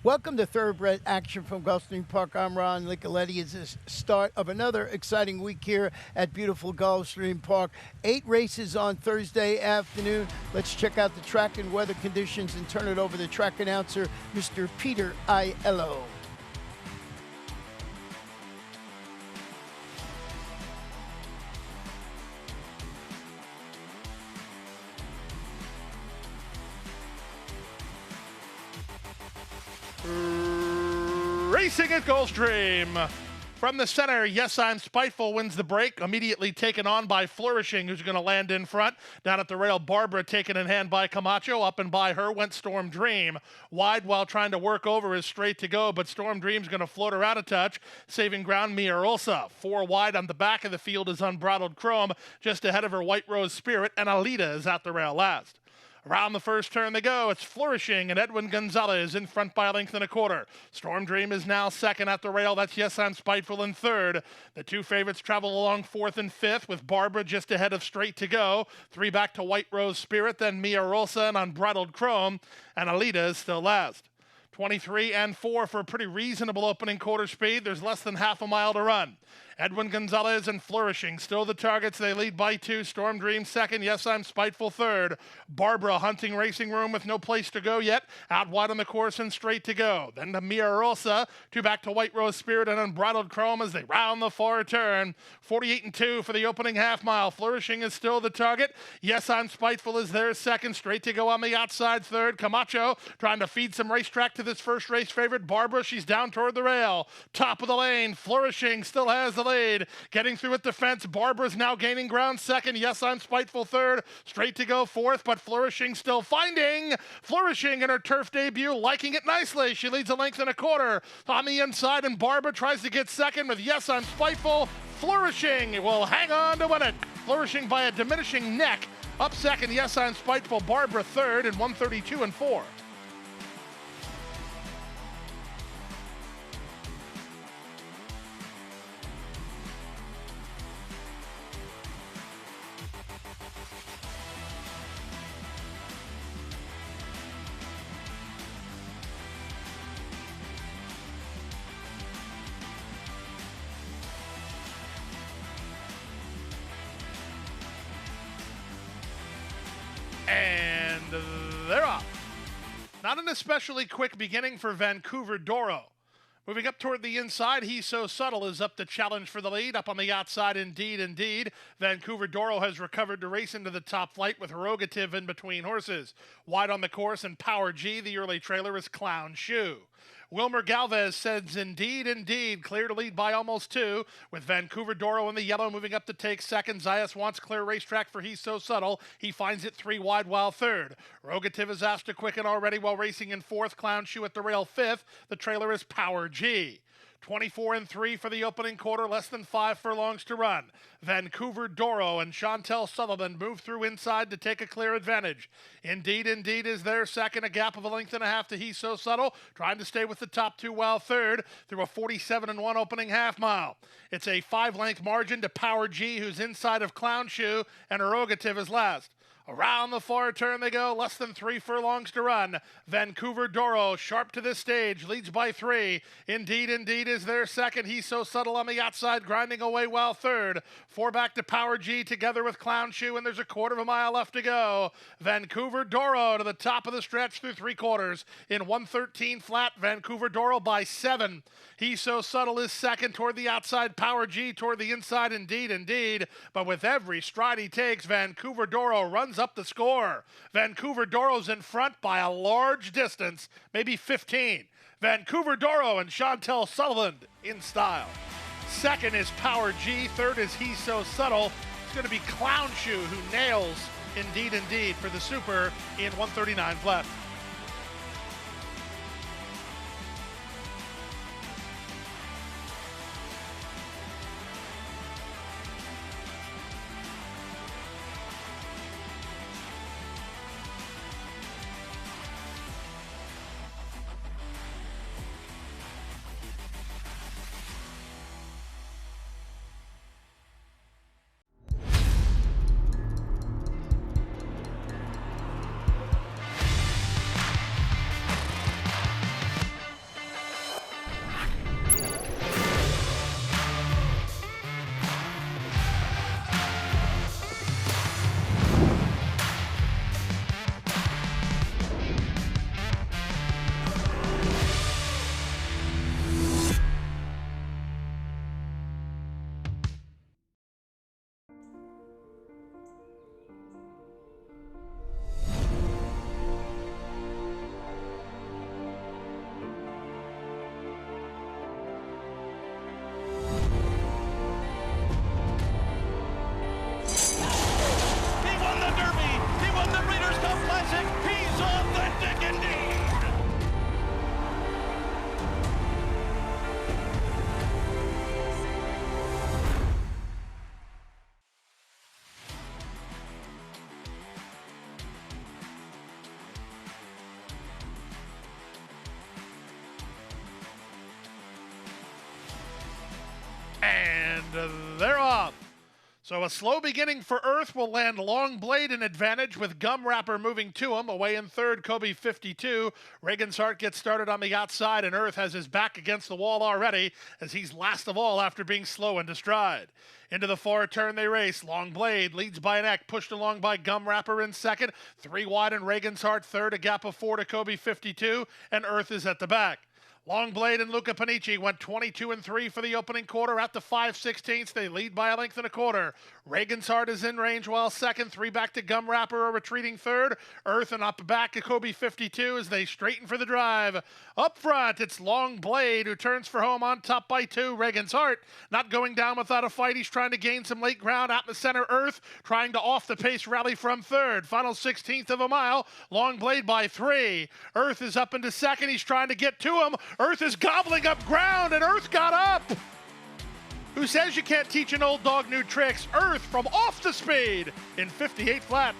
Welcome to Thoroughbred Action from Gulfstream Park. I'm Ron Nicoletti. It's the start of another exciting week here at beautiful Gulfstream Park. 8 races on Thursday afternoon. Let's check out the track and weather conditions and turn it over to the track announcer, Mr. Peter Aiello. Racing at Gulfstream. From the center, Yes I'm Spiteful wins the break, immediately taken on by Flourishing, who's going to land in front. Down at the rail, Barbara taken in hand by Camacho. Up and by her went Storm Dream. Wide while trying to work over is Straight to Go, but Storm Dream's going to float her out of touch. Saving ground, Mia Ulsa. 4 wide on the back of the field is Unbridled Chrome. Just ahead of her, White Rose Spirit, and Alita is at the rail last. Around the first turn they go. It's Flourishing and Edwin Gonzalez in front by a length and a quarter. Storm Dream is now second at the rail. That's Yes I'm Spiteful in third. The two favorites travel along fourth and fifth with Barbara just ahead of Straight to Go. 3 back to White Rose Spirit, then Mia Rolsa and Unbridled Chrome, and Alita is still last. 23 and 4 for a pretty reasonable opening quarter speed. There's less than half a mile to run. Edwin Gonzalez and Flourishing still the targets. They lead by 2. Storm Dream second. Yes I'm Spiteful third. Barbara hunting Racing Room with no place to go yet. Out wide on the course and Straight to Go. Then to Mia Rosa. 2 back to White Rose Spirit and Unbridled Chrome as they round the far turn. 48 and 2 for the opening half mile. Flourishing is still the target. Yes I'm Spiteful is there second. Straight to Go on the outside third. Camacho trying to feed some racetrack to this first race favorite. Barbara, she's down toward the rail. Top of the lane. Flourishing still has the lead. Getting through with defense. Barbara's now gaining ground second. Yes I'm Spiteful third. Straight to Go fourth, but Flourishing still finding. Flourishing in her turf debut, liking it nicely. She leads a length and a quarter on the inside, and Barbara tries to get second with Yes I'm Spiteful. Flourishing will hang on to win it. Flourishing by a diminishing neck. Up second, Yes I'm Spiteful. Barbara third in 132 and 4. And they're off. Not an especially quick beginning for Vancouver Doro. Moving up toward the inside, He's So Subtle is up to challenge for the lead. Up on the outside, Indeed. Vancouver Doro has recovered to race into the top flight with Herogative in between horses. Wide on the course and Power G, the early trailer is Clown Shoe. Wilmer Galvez says Indeed, clear to lead by almost 2, with Vancouver Doro in the yellow moving up to take second. Zayas wants clear racetrack for He's So Subtle. He finds it 3 wide while third. Rogative is asked to quicken already while racing in fourth. Clown Shoe at the rail fifth. The trailer is Power G. 24 and 3 for the opening quarter, less than 5 furlongs to run. Vancouver Doro and Chantel Sullivan move through inside to take a clear advantage. Indeed is there second, a gap of a length and a half to He's So Subtle, trying to stay with the top 2 while third through a 47 and 1 opening half mile. It's a 5-length margin to Power G, who's inside of Clown Shoe, and Herogative is last. Around the far turn they go, less than 3 furlongs to run. Vancouver Doro, sharp to this stage, leads by 3. Indeed is there second. He's So Subtle on the outside, grinding away while third. 4 back to Power G together with Clown Shoe, and there's a quarter of a mile left to go. Vancouver Doro to the top of the stretch through 3 quarters. In 113 flat, Vancouver Doro by 7. He's So Subtle is second toward the outside. Power G toward the inside. Indeed. But with every stride he takes, Vancouver Doro runs up the score. Vancouver Doro's in front by a large distance, maybe 15. Vancouver Doro and Chantel Sullivan in style. Second is Power G. Third is He's So Subtle. It's going to be Clown Shoe who nails Indeed for the Super in 139 flat. So a slow beginning for Earth will land Long Blade in advantage with Gum Wrapper moving to him. Away in third, Kobe 52. Reagan's Heart gets started on the outside, and Earth has his back against the wall already as he's last of all after being slow into stride. Into the far turn they race. Long Blade leads by an neck, pushed along by Gum Wrapper in second. 3 wide in Reagan's Heart third, a gap of 4 to Kobe 52, and Earth is at the back. Long Blade and Luca Panici went 22 and 3 for the opening quarter at the 5/16. They lead by a length and a quarter. Reagan's Heart is in range while second. 3 back to Gum Wrapper, a retreating third. Earth and up back to Kobe 52 as they straighten for the drive. Up front, it's Long Blade who turns for home on top by 2. Reagan's Heart not going down without a fight. He's trying to gain some late ground out in the center. Earth trying to off the pace rally from third. Final 16th of a mile. Long Blade by 3. Earth is up into second. He's trying to get to him. Earth is gobbling up ground, and Earth got up. Who says you can't teach an old dog new tricks? Earth from off the speed in 58 flat.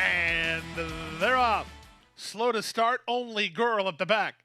And they're off. Slow to start, Only Girl at the back.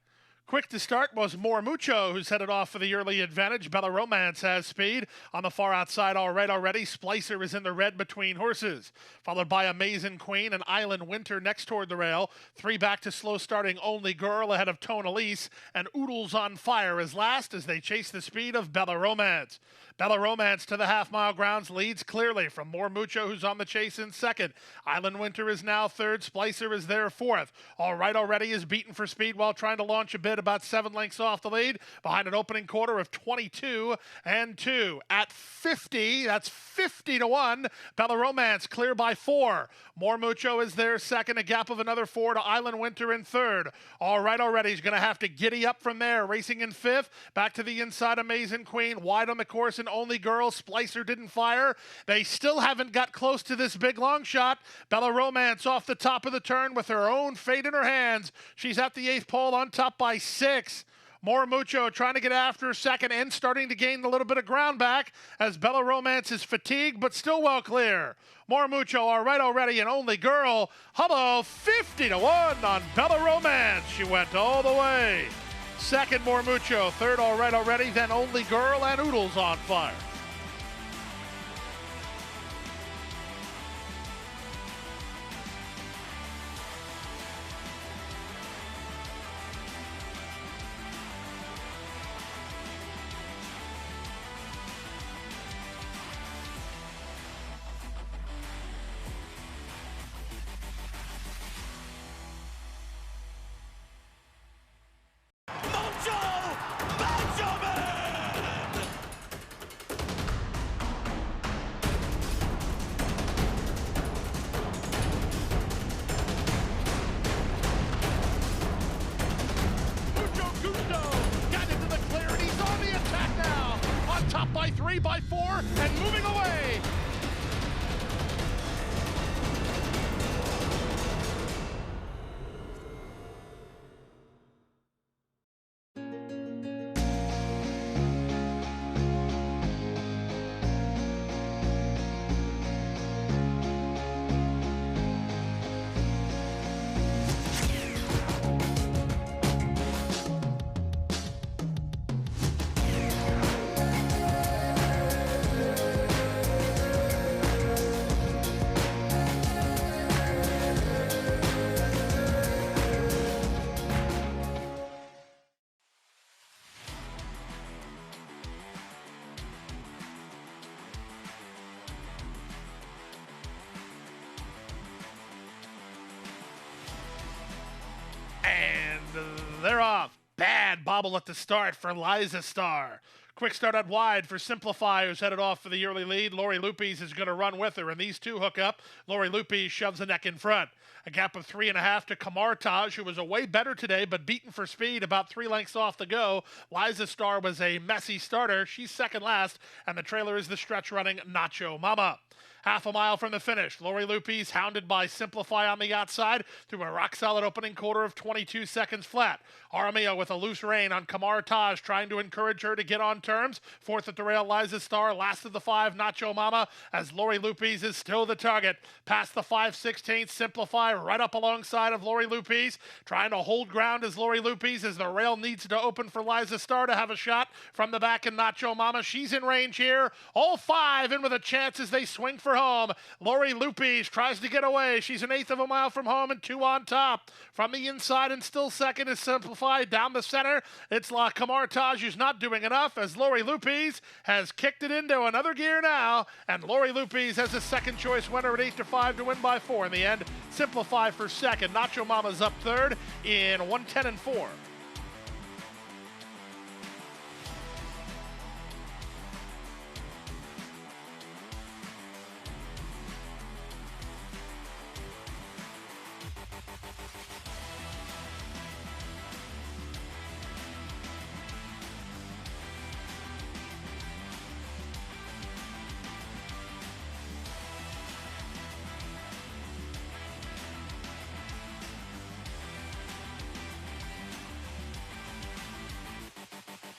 Quick to start was More Mucho, who's headed off for the early advantage. Bella Romance has speed. On the far outside already. Splicer is in the red between horses. Followed by Amazing Queen and Island Winter next toward the rail. 3 back to slow starting Only Girl ahead of Tone Elise. And Oodles on Fire is last as they chase the speed of Bella Romance. Bella Romance to the half-mile grounds leads clearly from More Mucho, who's on the chase in second. Island Winter is now third. Splicer is there fourth. All Right Already is beaten for speed while trying to launch a bit about 7 lengths off the lead behind an opening quarter of 22 and 2. At 50, that's 50 to 1. Bella Romance clear by 4. More Mucho is there second, a gap of another 4 to Island Winter in third. All Right Already is going to have to giddy up from there. Racing in fifth. Back to the inside, Amazing Queen. Wide on the course and Only Girl. Splicer didn't fire. They still haven't got close to this big long shot. Bella Romance off the top of the turn with her own fate in her hands. She's at the 8th pole on top by 6. More Mucho trying to get after second and starting to gain a little bit of ground back as Bella Romance is fatigued but still well clear. More Mucho, All Right Already, and Only Girl. Hello, 50 to 1 on Bella Romance. She went all the way. Second, More Mucho. Third, All Right Already, then Only Girl and Oodles on Fire. By 3, by 4, and moving away. And they're off. Bad bobble at the start for Liza Star. Quick start out wide for Simplify, who's headed off for the early lead. Lori Lupes is going to run with her, and these two hook up. Lori Lupes shoves the neck in front. A gap of 3.5 to Kamartaj, who was a way better today, but beaten for speed about 3 lengths off the go. Liza Star was a messy starter. She's second last, and the trailer is the stretch running Nacho Mama. Half a mile from the finish, Lori Lupes hounded by Simplify on the outside through a rock-solid opening quarter of 22 seconds flat. Aramio with a loose rein on Kamartaj, trying to encourage her to get on terms. Fourth at the rail, Liza Star. Last of the 5, Nacho Mama, as Lori Lupes is still the target. Past the 5/16, Simplify right up alongside of Lori Lupes, trying to hold ground as Lori Lupes, as the rail needs to open for Liza Star to have a shot from the back, and Nacho Mama, she's in range here. All 5 in with a chance as they swing for home. Lori Lupes tries to get away. She's 1/8 of a mile from home and 2 on top. From the inside and still second is Simplify. Down the center, it's La Kamartaj, who's not doing enough, as Lori Lupes has kicked it into another gear now, and Lori Lupes has a second choice winner at 8-5 to win by 4 in the end. Simplify for second. Nacho Mama's up third in 1:10-4.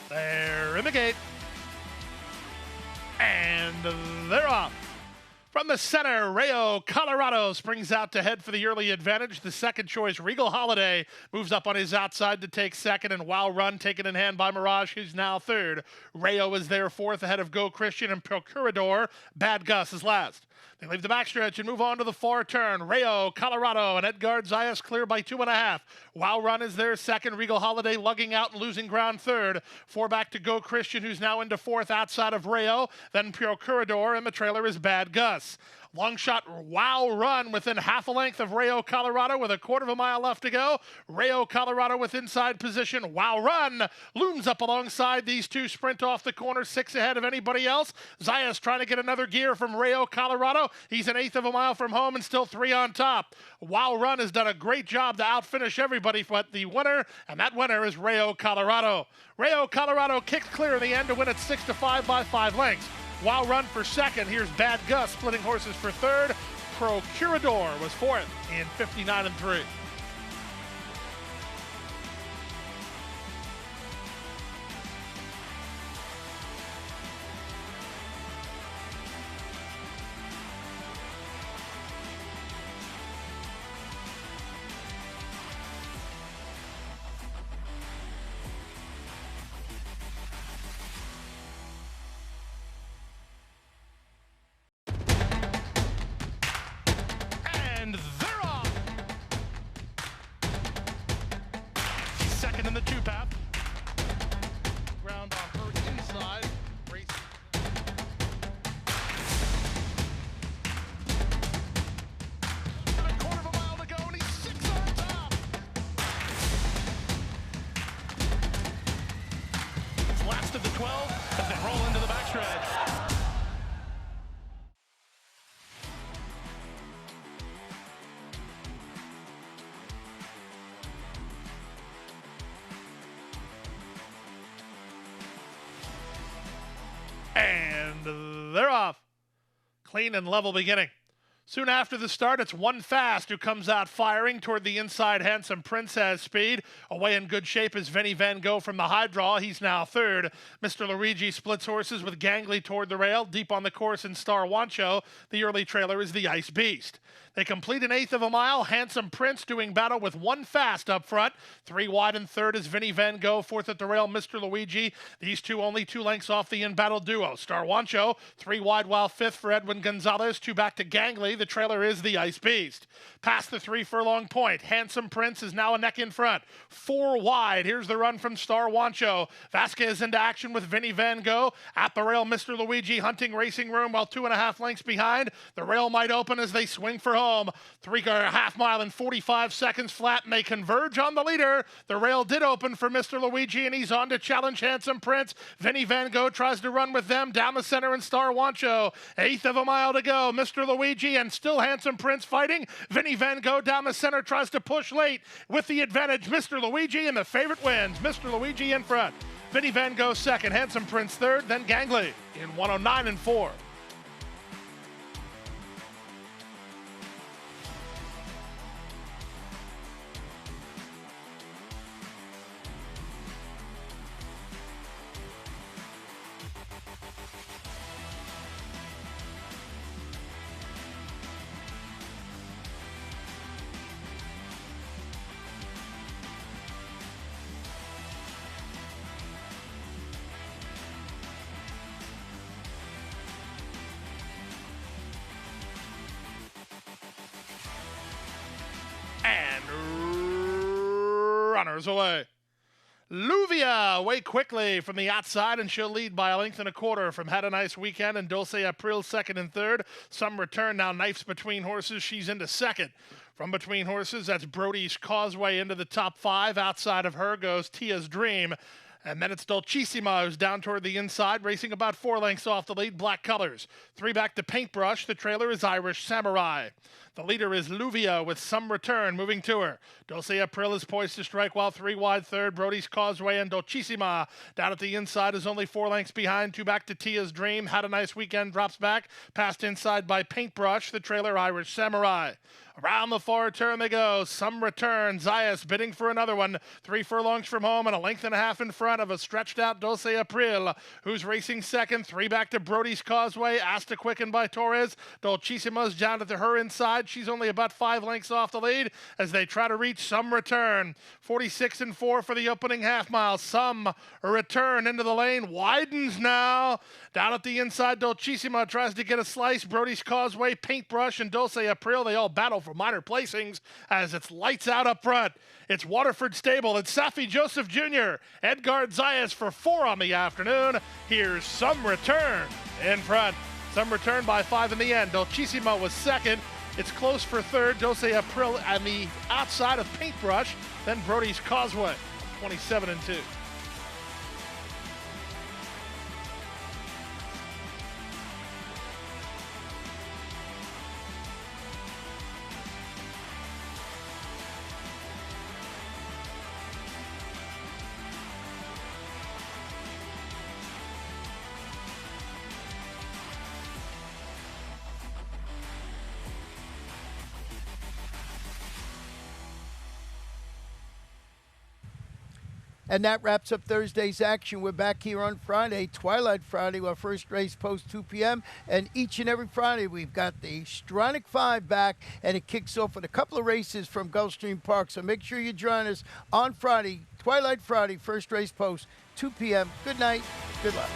They're in the gate. And they're off. From the center, Rayo Colorado springs out to head for the early advantage. The second choice, Regal Holiday, moves up on his outside to take second, and Wow Run taken in hand by Mirage, who's now third. Rayo is there fourth ahead of Go Christian, and Procurador. Bad Gus is last. They leave the backstretch and move on to the far turn. Rayo, Colorado, and Edgard Zayas clear by 2.5. Wow Run is there second. Regal Holiday lugging out and losing ground third. 4 back to Go Christian, who's now into fourth outside of Rayo. Then Procurador, and the trailer is Bad Gus. Long shot Wow Run within half a length of Rayo Colorado with 1/4 mile left to go. Rayo Colorado with inside position. Wow Run looms up alongside these two, sprint off the corner, 6 ahead of anybody else. Zayas trying to get another gear from Rayo Colorado. He's 1/8 of a mile from home and still 3 on top. Wow Run has done a great job to outfinish everybody, but the winner, and that winner is Rayo Colorado. Rayo Colorado kicked clear in the end to win at 6-5 by 5 lengths. Wow Run for second. Here's Bad Gus splitting horses for third. Procurador was fourth in 59-3. And they're off. She's second in the 2-path. Ground on her inside. Race. And 1/4 mile to go, and he's 6 on top. It's last of the 12 as they roll into the backstretch. And they're off. Clean and level beginning. Soon after the start, it's One Fast who comes out firing toward the inside. Handsome Prince has speed. Away in good shape is Vinny Van Gogh from the high draw. He's now third. Mr. Luigi splits horses with Gangly toward the rail. Deep on the course in Star Wancho. The early trailer is the Ice Beast. They complete 1/8 of a mile. Handsome Prince doing battle with One Fast up front. 3 wide and third is Vinny Van Gogh. Fourth at the rail, Mr. Luigi. These two only 2 lengths off the in-battle duo. Star Wancho, 3 wide while fifth for Edwin Gonzalez. 2 back to Gangly. Valley. The trailer is the Ice Beast. Past the 3 furlong point, Handsome Prince is now a neck in front. 4 wide. Here's the run from Star Wancho. Vasquez into action with Vinny Van Gogh. At the rail, Mr. Luigi hunting racing room while 2.5 lengths behind. The rail might open as they swing for home. 3.5 mile in 45 seconds flat, and they converge on the leader. The rail did open for Mr. Luigi, and he's on to challenge Handsome Prince. Vinny Van Gogh tries to run with them down the center in Star Wancho. 1/8 of a mile to go. Mr. Luigi and still Handsome Prince fighting. Vinny Van Gogh down the center tries to push late with the advantage. Mr. Luigi and the favorite wins. Mr. Luigi in front. Vinny Van Gogh second. Handsome Prince third. Then Gangley in 109 and 4. Runners away. Luvia away quickly from the outside, and she'll lead by 1.25 lengths from Had a Nice Weekend and Dulce April second and third. Some return now. Knifes Between Horses. She's into second. From Between Horses, that's Brody's Causeway into the top 5. Outside of her goes Tia's Dream. And then it's Dolcissima, who's down toward the inside, racing about 4 lengths off the lead. Black colors. 3 back to Paintbrush. The trailer is Irish Samurai. The leader is Luvia with Some Return moving to her. Dulce April is poised to strike while 3 wide third. Brody's Causeway and Dolcissima. Down at the inside is only 4 lengths behind. 2 back to Tia's Dream. Had a Nice Weekend drops back. Passed inside by Paintbrush. The trailer Irish Samurai. Around the far turn they go. Some Return. Zayas bidding for another one. 3 furlongs from home and 1.5 lengths in front of a stretched out Dulce April, who's racing second. 3 back to Brody's Causeway. Asta quickened by Torres. Dolcissima's down to her inside. She's only about 5 lengths off the lead as they try to reach Some Return. 46 and 4 for the opening half mile. Some Return into the lane. Widens now. Down at the inside, Dolcissima tries to get a slice. Brody's Causeway, Paintbrush, and Dulce April, they all battle for minor placings as it's lights out up front. It's Waterford Stable. It's Safi Joseph Jr. Edgard Zayas for 4 on the afternoon. Here's Some Return in front. Some Return by 5 in the end. Dolcissima was second. It's close for third. Dulce April on the outside of Paintbrush. Then Brody's Causeway, 27 and 2. And that wraps up Thursday's action. We're back here on Friday, Twilight Friday, our first race post 2 p.m. And each and every Friday, we've got the Stronach 5 back, and it kicks off with a couple of races from Gulfstream Park. So make sure you join us on Friday, Twilight Friday, first race post 2 p.m. Good night. Good luck.